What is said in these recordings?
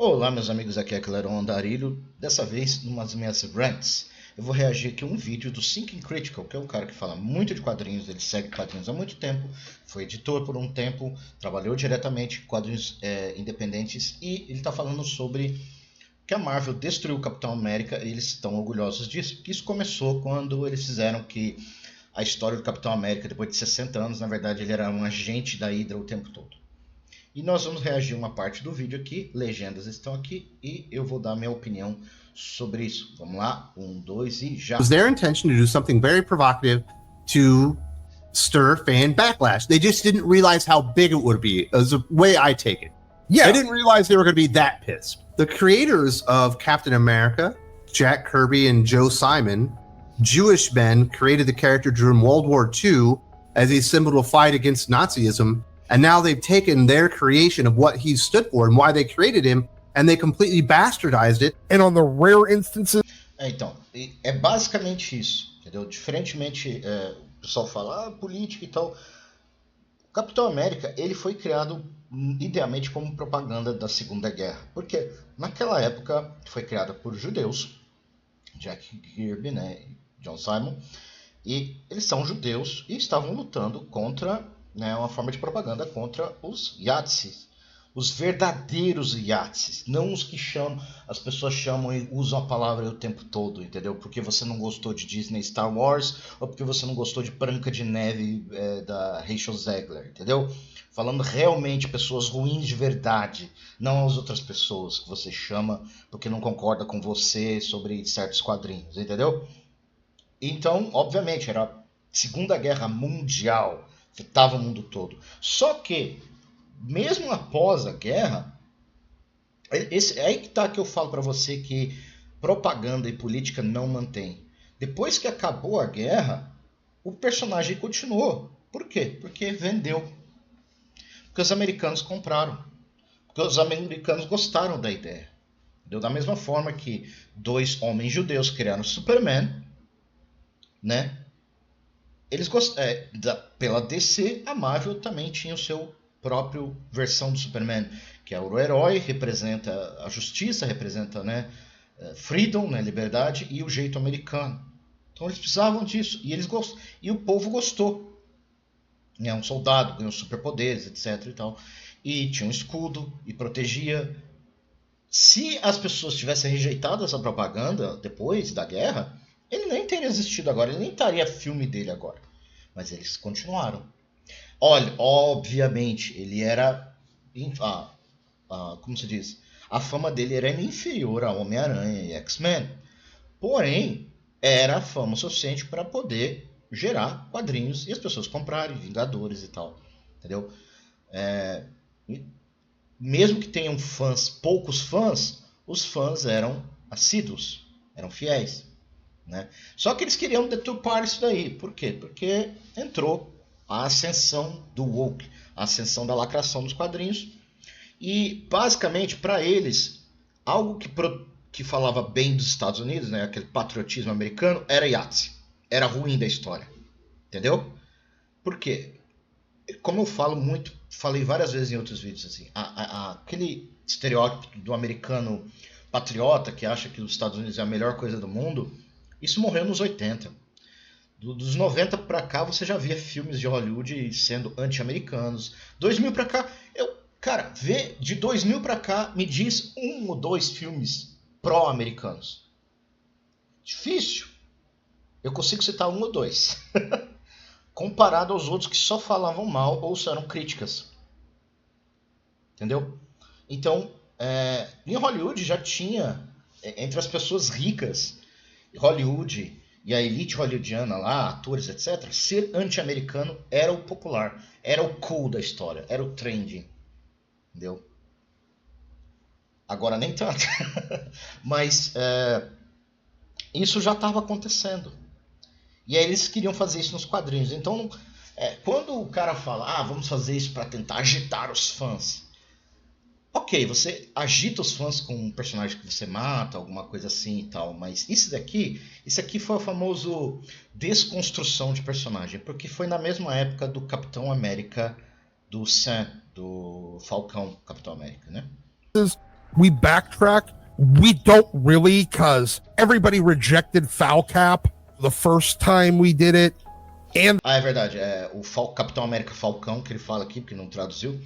Olá, meus amigos, aqui é Cleron Andarilho. Dessa vez, numas minhas rants, eu vou reagir aqui a um vídeo do Thinking Critical, que é um cara que fala muito de quadrinhos, ele segue quadrinhos há muito tempo, foi editor por um tempo, trabalhou diretamente com quadrinhos independentes, e ele está falando sobre que a Marvel destruiu o Capitão América, e eles estão orgulhosos disso, que isso começou quando eles fizeram que a história do Capitão América, depois de 60 anos, na verdade ele era um agente da Hydra o tempo todo. E nós vamos reagir a uma parte do vídeo aqui, legendas estão aqui, e eu vou dar minha opinião sobre isso. Vamos lá, 1, 2 e já. It was their intention to do something very provocative to stir fan backlash. They just didn't realize how big it would be, is the way I take it. Yeah. They didn't realize they were going to be that pissed. The creators of Captain America, Jack Kirby and Joe Simon, Jewish men, created the character during World War II as a symbol to fight against Nazism. And now they've taken their creation of what he stood for and why they created him, and they completely bastardized it. And on the rare instances... Então, é basicamente isso, entendeu? Diferentemente, o pessoal fala, política e tal. O Capitão América, ele foi criado idealmente como propaganda da Segunda Guerra. Porque naquela época foi criada por judeus, Jack Kirby, né, John Simon, e eles são judeus e estavam lutando contra, né, uma forma de propaganda contra os Yazis, os verdadeiros Yazis, não os que as pessoas chamam e usam a palavra o tempo todo, entendeu? Porque você não gostou de Disney Star Wars ou porque você não gostou de Branca de Neve da Rachel Zegler, entendeu? Falando realmente pessoas ruins de verdade, não as outras pessoas que você chama porque não concorda com você sobre certos quadrinhos, entendeu? Então, obviamente, era a Segunda Guerra Mundial, afetava o mundo todo. Só que, mesmo após a guerra, é aí que tá que eu falo para você que propaganda e política não mantém. Depois que acabou a guerra, o personagem continuou. Por quê? Porque vendeu. Porque os americanos compraram. Porque os americanos gostaram da ideia. Deu da mesma forma que dois homens judeus criaram Superman, né? Eles pela DC, a Marvel também tinha o seu próprio versão do Superman, que é o herói, representa a justiça, representa, né, freedom, né, liberdade, e o jeito americano. Então eles precisavam disso, e o povo gostou. É um soldado, ganhou superpoderes, etc. e tal. E tinha um escudo, e protegia. Se as pessoas tivessem rejeitado essa propaganda depois da guerra, ele nem teria existido agora, ele nem estaria filme dele agora. Mas eles continuaram. Olha, obviamente, ele era... como se diz? A fama dele era inferior a Homem-Aranha e X-Men. Porém, era fama suficiente para poder gerar quadrinhos e as pessoas comprarem, Vingadores e tal. Entendeu? Mesmo que tenham fãs, poucos fãs, os fãs eram assíduos, eram fiéis. Né? Só que eles queriam deturpar isso daí. Por quê? Porque entrou a ascensão do woke, a ascensão da lacração dos quadrinhos. E, basicamente, para eles, algo que falava bem dos Estados Unidos, né, aquele patriotismo americano, era Yahtzee. Era ruim da história. Entendeu? Por quê? Como eu falei várias vezes em outros vídeos, assim, aquele estereótipo do americano patriota que acha que os Estados Unidos é a melhor coisa do mundo, isso morreu nos 80. Dos 90 pra cá você já via filmes de Hollywood sendo anti-americanos. 2000 pra cá, cara, de 2000 pra cá, me diz 1 ou 2 filmes pró-americanos. Difícil. Eu consigo citar 1 ou 2. Comparado aos outros que só falavam mal ou só eram críticas. Entendeu? Então, em Hollywood já tinha, entre as pessoas ricas, Hollywood e a elite hollywoodiana lá, atores, etc., ser anti-americano era o popular, era o cool da história, era o trending. Entendeu? Agora nem tanto. Mas isso já estava acontecendo. E aí eles queriam fazer isso nos quadrinhos. Então, quando o cara fala, vamos fazer isso para tentar agitar os fãs. Ok, você agita os fãs com um personagem que você mata, alguma coisa assim e tal, mas isso aqui foi o famoso desconstrução de personagem, porque foi na mesma época do Capitão América do Sam, do Falcão Capitão América, né? we backtrack. We don't really, because everybody rejected Foul Cap the first time we did it. É verdade. O Capitão América Falcão, que ele fala aqui, porque não traduziu.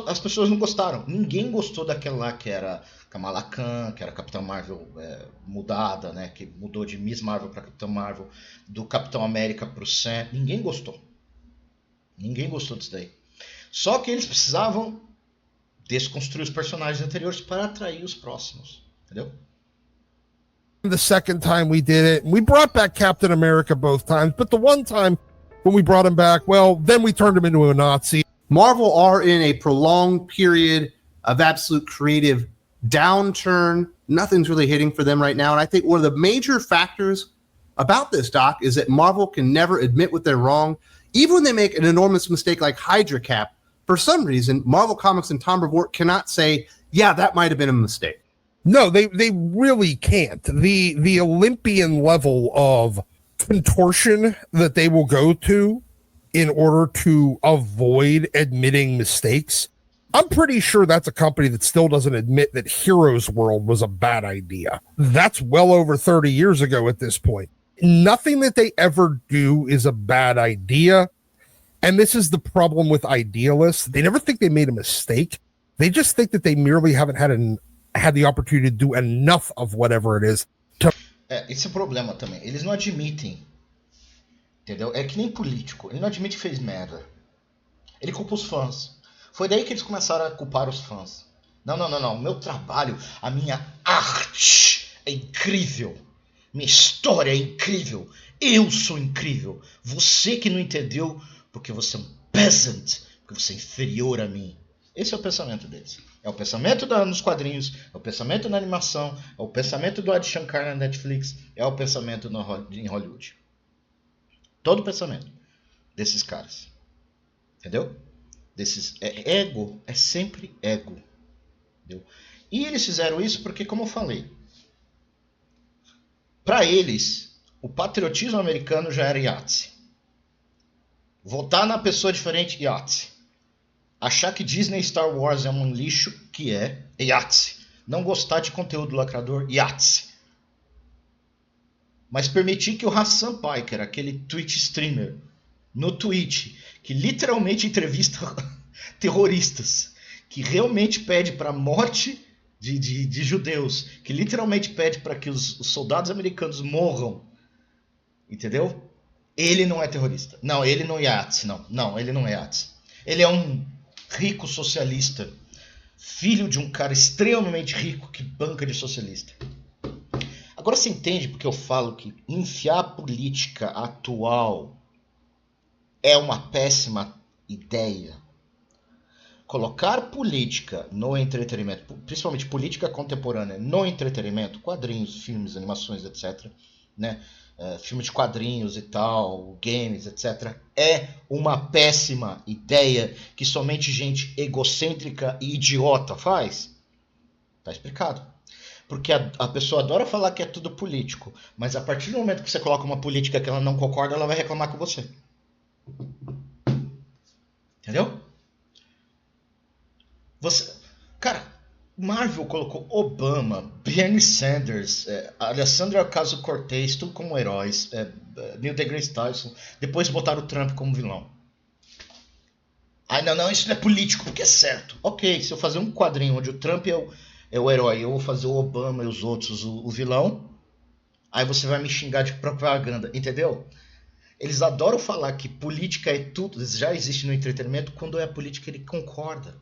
As pessoas não gostaram. Ninguém gostou daquela lá que era Kamala Khan, que era Capitão Marvel mudada, né? Que mudou de Miss Marvel para Capitão Marvel, do Capitão América pro Sam. Ninguém gostou. Ninguém gostou disso daí. Só que eles precisavam desconstruir os personagens anteriores para atrair os próximos. Entendeu? The second time we did it, we brought back Captain America both times, but the one time when we brought him back, well, then we turned him into a Nazi. Marvel are in a prolonged period of absolute creative downturn. Nothing's really hitting for them right now. And I think one of the major factors about this, Doc, is that Marvel can never admit what they're wrong. Even when they make an enormous mistake like Hydra Cap, for some reason, Marvel Comics and Tom Brevoort cannot say, yeah, that might have been a mistake. No, they really can't. The Olympian level of contortion that they will go to in order to avoid admitting mistakes, I'm pretty sure that's a company that still doesn't admit that Heroes World was a bad idea. That's well over 30 years ago at this point. Nothing that they ever do is a bad idea. And this is the problem with idealists. They never think they made a mistake. They just think that they merely haven't had the opportunity to do enough of whatever it is. Esse é o problema também. Eles não admitem. Entendeu? É que nem político. Ele não admite que fez merda. Ele culpa os fãs. Foi daí que eles começaram a culpar os fãs. Não. O meu trabalho, a minha arte é incrível. Minha história é incrível. Eu sou incrível. Você que não entendeu porque você é um peasant, porque você é inferior a mim. Esse é o pensamento deles. É o pensamento nos quadrinhos, é o pensamento na animação, é o pensamento do Adi Shankar na Netflix, é o pensamento em Hollywood. Todo o pensamento desses caras. Entendeu? Ego é sempre ego. Entendeu? E eles fizeram isso porque, como eu falei, para eles, o patriotismo americano já era Yahtzee. Votar na pessoa diferente, Yahtzee. Achar que Disney e Star Wars é um lixo, que é Yahtzee. Não gostar de conteúdo lacrador, Yahtzee. Mas permitir que o Hassan Piker, aquele Twitch streamer, no Twitch, que literalmente entrevista terroristas, que realmente pede para a morte de judeus, que literalmente pede para que os soldados americanos morram, entendeu? Ele não é terrorista. Não, ele não é Yahtzee, não, ele não é Yahtzee. Ele é um rico socialista, filho de um cara extremamente rico que banca de socialista. Agora você entende porque eu falo que enfiar a política atual é uma péssima ideia. Colocar política no entretenimento, principalmente política contemporânea no entretenimento, quadrinhos, filmes, animações, etc., né? Filme de quadrinhos e tal, games, etc., é uma péssima ideia que somente gente egocêntrica e idiota faz. Tá explicado. Porque a pessoa adora falar que é tudo político, mas a partir do momento que você coloca uma política que ela não concorda, ela vai reclamar com você. Entendeu? Cara, Marvel colocou Obama, Bernie Sanders, Alessandra Ocasio-Cortez, tudo como heróis, Neil deGrasse Tyson, depois botaram o Trump como vilão. Ai, não, isso não é político, porque é certo. Ok, se eu fazer um quadrinho onde o Trump é o herói, eu vou fazer o Obama e os outros o vilão, aí você vai me xingar de propaganda, entendeu? Eles adoram falar que política é tudo, já existe no entretenimento, quando é a política ele concorda.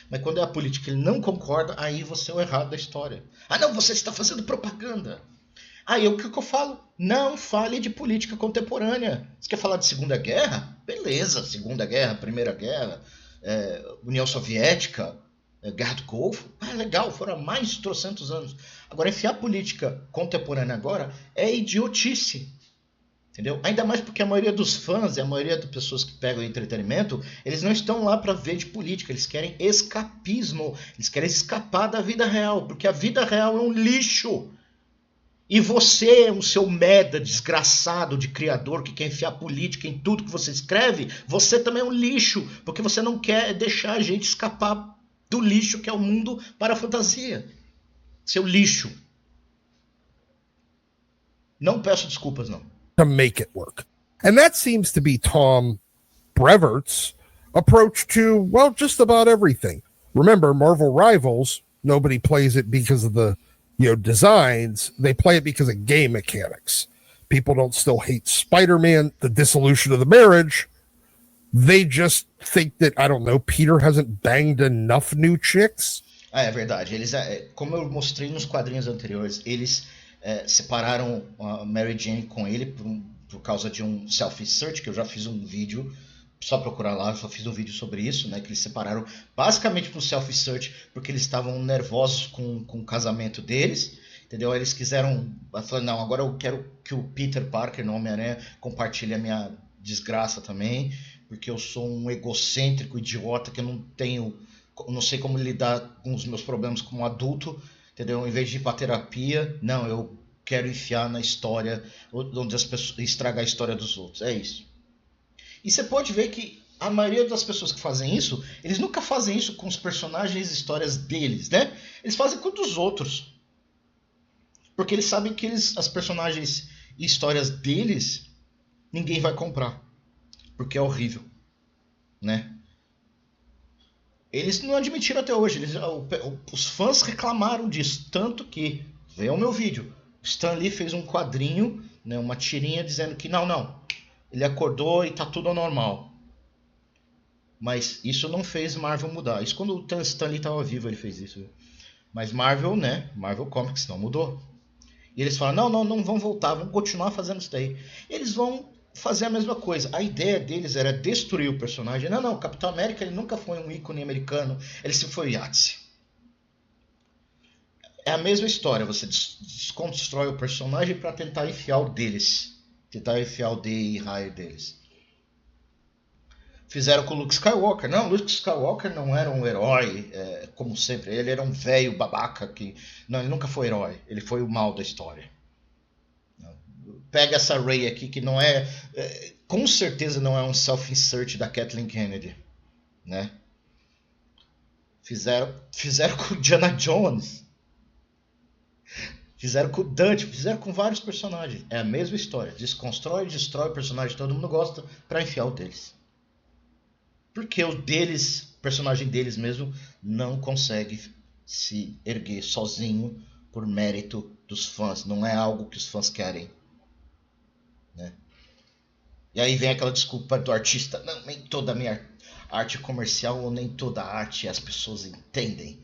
Mas quando é a política ele não concorda, aí você é o errado da história. Ah não, você está fazendo propaganda. Aí o que eu falo? Não fale de política contemporânea. Você quer falar de Segunda Guerra? Beleza, Segunda Guerra, Primeira Guerra, União Soviética, Guerra do Golfo. Ah, legal, foram mais de 300 anos. Agora, enfiar política contemporânea agora é idiotice. Entendeu? Ainda mais porque a maioria dos fãs e a maioria das pessoas que pegam entretenimento, eles não estão lá para ver de política, eles querem escapismo, eles querem escapar da vida real, porque a vida real é um lixo. E você, o seu merda desgraçado de criador que quer enfiar política em tudo que você escreve, você também é um lixo, porque você não quer deixar a gente escapar do lixo que é o mundo para a fantasia. Seu lixo. Não peço desculpas, não. To make it work. And that seems to be Tom Brevert's approach to, well, just about everything. Remember, Marvel Rivals, nobody plays it because of the designs. They play it because of game mechanics. People don't still hate Spider-Man, the dissolution of the marriage. They just think that, I don't know, Peter hasn't banged enough new chicks. É verdade. Eles, como eu mostrei nos quadrinhos anteriores, eles separaram a Mary Jane com ele por causa de um self-insert, que eu já fiz um vídeo, só procurar lá, eu só fiz um vídeo sobre isso, né? Que eles separaram basicamente pro self-insert, porque eles estavam nervosos com o casamento deles, entendeu? Aí eles quiseram, falaram, não, agora eu quero que o Peter Parker, no Homem-Aranha, compartilhe a minha desgraça também, porque eu sou um egocêntrico idiota que eu não sei como lidar com os meus problemas como adulto, entendeu? Em vez de ir pra terapia, não, eu quero enfiar na história onde as pessoas estragar a história dos outros. É isso. E você pode ver que a maioria das pessoas que fazem isso, eles nunca fazem isso com os personagens e histórias deles, né? Eles fazem com dos outros. Porque eles sabem que as personagens e histórias deles, ninguém vai comprar. Porque é horrível, né? Eles não admitiram até hoje. Os fãs reclamaram disso. Tanto que, veja o meu vídeo, Stan Lee fez um quadrinho, né, uma tirinha dizendo que não, ele acordou e tá tudo normal. Mas isso não fez Marvel mudar. Isso quando o Stan Lee estava vivo ele fez isso. Mas Marvel, né, Marvel Comics não mudou. E eles falam, não vão voltar, vão continuar fazendo isso daí. Eles vão fazer a mesma coisa. A ideia deles era destruir o personagem. Não, o Capitão América ele nunca foi um ícone americano. Ele sempre foi Yahtzee. É a mesma história. Você desconstrói o personagem para tentar enfiar o deles. Tentar enfiar o DI e raio deles. Fizeram com o Luke Skywalker. Não, Luke Skywalker não era um herói, como sempre. Ele era um velho babaca que... Não, ele nunca foi herói. Ele foi o mal da história. Pega essa Rey aqui, que não com certeza não é um self-insert da Kathleen Kennedy, né? Fizeram com Indiana Jones. Fizeram com o Dutch, fizeram com vários personagens. É a mesma história. Desconstrói, destrói o personagem, todo mundo gosta, pra enfiar o deles. Porque o personagem deles mesmo, não consegue se erguer sozinho por mérito dos fãs. Não é algo que os fãs querem. Né? E aí vem aquela desculpa do artista. Não, nem toda a minha arte comercial ou nem toda a arte as pessoas entendem.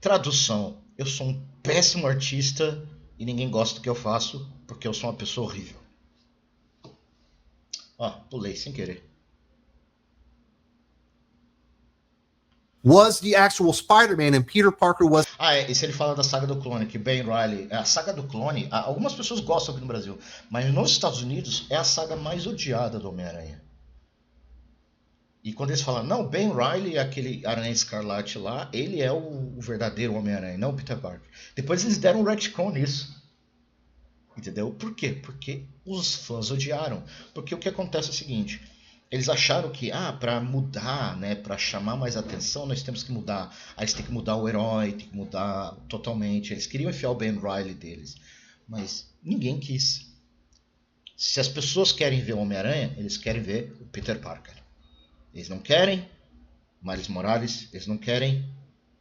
Tradução. Eu sou um péssimo artista e ninguém gosta do que eu faço porque eu sou uma pessoa horrível. Pulei sem querer. Was the actual Spider-Man and Peter Parker was... Esse ele fala da saga do clone, que Ben Reilly... A saga do clone, algumas pessoas gostam aqui no Brasil, mas nos Estados Unidos é a saga mais odiada do Homem-Aranha. E quando eles falam, não, Ben Reilly, aquele Aranha Escarlate lá, ele é o verdadeiro Homem-Aranha, não o Peter Parker. Depois eles deram um retcon nisso. Entendeu? Por quê? Porque os fãs odiaram. Porque o que acontece é o seguinte... Eles acharam que, para mudar, né, para chamar mais atenção, nós temos que mudar. Aí eles têm que mudar o herói, tem que mudar totalmente. Eles queriam enfiar o Ben Reilly deles, mas ninguém quis. Se as pessoas querem ver o Homem-Aranha, eles querem ver o Peter Parker. Eles não querem Miles Morales, eles não querem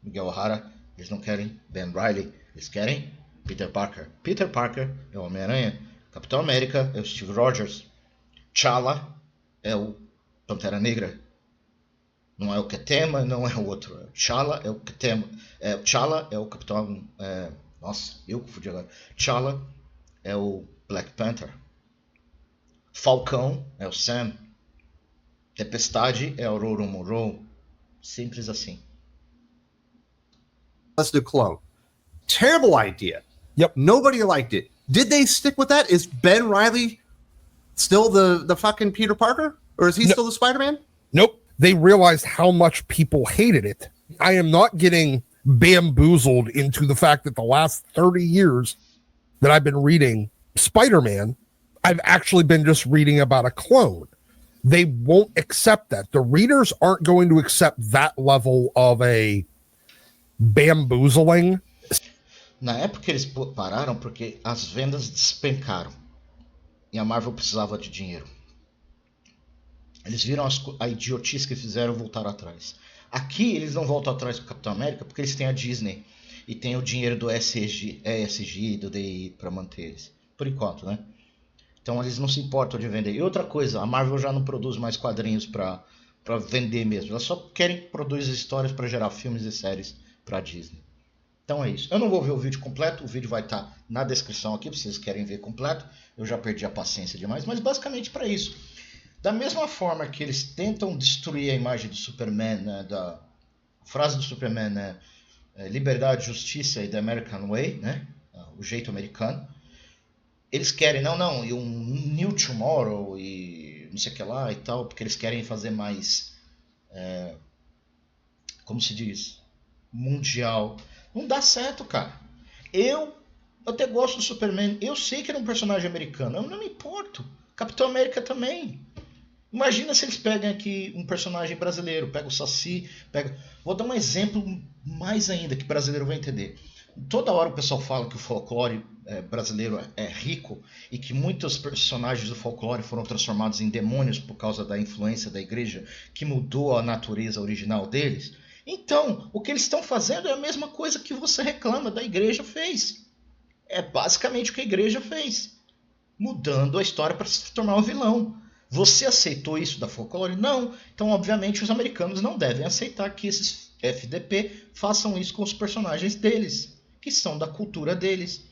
Miguel O'Hara, eles não querem Ben Reilly, eles querem Peter Parker. Peter Parker é o Homem-Aranha, Capitão América é o Steve Rogers, T'Challa é o Pantera Negra. Não é o Ketema, não é o outro. T'Challa é o Ketema. T'Challa é o Capitão... Nossa, eu confundi agora. T'Challa é o Black Panther. Falcão é o Sam. Tempestade é o Ororo Munroe. Simples assim. Was the clone. Terrible idea. Yep. Nobody liked it. Did they stick with that? Is Ben Reilly still the fucking Peter Parker? Or is he still the Spider-Man? Nope. They realized how much people hated it. I am not getting bamboozled into the fact that the last 30 years that I've been reading Spider-Man, I've actually been just reading about a clone. They won't accept that. The readers aren't going to accept that level of a bamboozling. Na época eles pararam porque as vendas despencaram e a Marvel precisava de dinheiro. Eles viram a idiotice que fizeram e voltaram atrás. Aqui eles não voltam atrás com o Capitão América porque eles têm a Disney e tem o dinheiro do ESG e do DI para manter eles. Por enquanto, né? Então eles não se importam de vender. E outra coisa, a Marvel já não produz mais quadrinhos para vender mesmo. Elas só querem produzir histórias para gerar filmes e séries para Disney. Então é isso. Eu não vou ver o vídeo completo. O vídeo vai estar na descrição aqui, se vocês querem ver completo. Eu já perdi a paciência demais. Mas basicamente para isso. Da mesma forma que eles tentam destruir a imagem do Superman, né, da frase do Superman, né, liberdade, justiça e the American Way, né, o jeito americano. Eles querem, e um New Tomorrow e não sei o que lá e tal, porque eles querem fazer mais, como se diz, mundial. Não dá certo, cara. Eu até gosto do Superman, eu sei que ele é um personagem americano, eu não me importo. Capitão América também. Imagina se eles pegam aqui um personagem brasileiro, pega o Saci, Vou dar um exemplo mais ainda que o brasileiro vai entender. Toda hora o pessoal fala que o folclore brasileiro é rico e que muitos personagens do folclore foram transformados em demônios por causa da influência da igreja que mudou a natureza original deles. Então, o que eles estão fazendo é a mesma coisa que você reclama da igreja fez. É basicamente o que a igreja fez. Mudando a história para se tornar um vilão. Você aceitou isso da folclore? Não. Então, obviamente, os americanos não devem aceitar que esses FDP façam isso com os personagens deles, que são da cultura deles.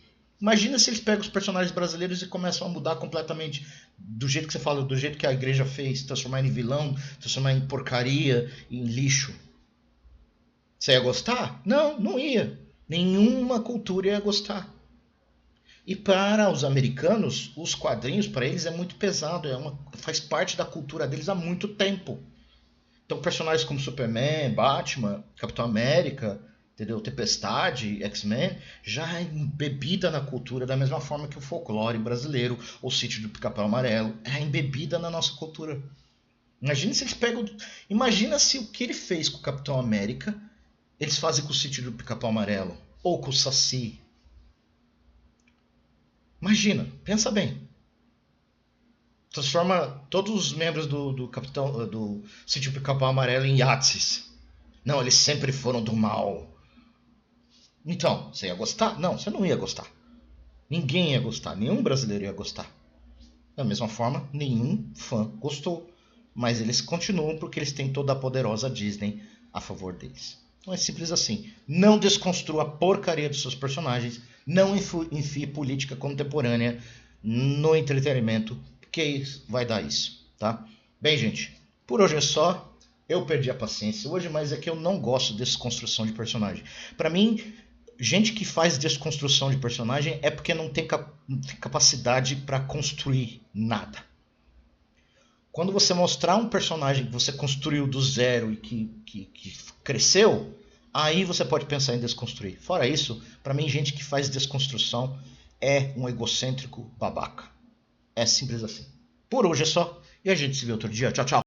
Imagina se eles pegam os personagens brasileiros e começam a mudar completamente do jeito que você fala, do jeito que a igreja fez, transformar em vilão, transformar em porcaria, em lixo. Você ia gostar? Não, não ia. Nenhuma cultura ia gostar. E para os americanos, os quadrinhos para eles é muito pesado, faz parte da cultura deles há muito tempo. Então personagens como Superman, Batman, Capitão América, entendeu? Tempestade, X-Men, já é embebida na cultura da mesma forma que o folclore brasileiro, o Sítio do Pica-Pau Amarelo, é embebida na nossa cultura. Imagina se eles pegam, imagina se o que ele fez com o Capitão América, eles fazem com o Sítio do Pica-Pau Amarelo ou com o Saci. Imagina, pensa bem. Transforma todos os membros do Capitão do Sítio Pica-Pau Amarelo em Yazis. Não, eles sempre foram do mal. Então, você ia gostar? Não, você não ia gostar. Ninguém ia gostar, nenhum brasileiro ia gostar. Da mesma forma, nenhum fã gostou. Mas eles continuam porque eles têm toda a poderosa Disney a favor deles. Então é simples assim. Não desconstrua a porcaria dos seus personagens. Não enfie política contemporânea no entretenimento, porque vai dar isso, tá? Bem, gente, por hoje é só. Eu perdi a paciência hoje, mas é que eu não gosto de desconstrução de personagem. Para mim, gente que faz desconstrução de personagem é porque não tem capacidade para construir nada. Quando você mostrar um personagem que você construiu do zero e que cresceu, aí você pode pensar em desconstruir. Fora isso, para mim, gente que faz desconstrução é um egocêntrico babaca. É simples assim. Por hoje é só. E a gente se vê outro dia. Tchau, tchau.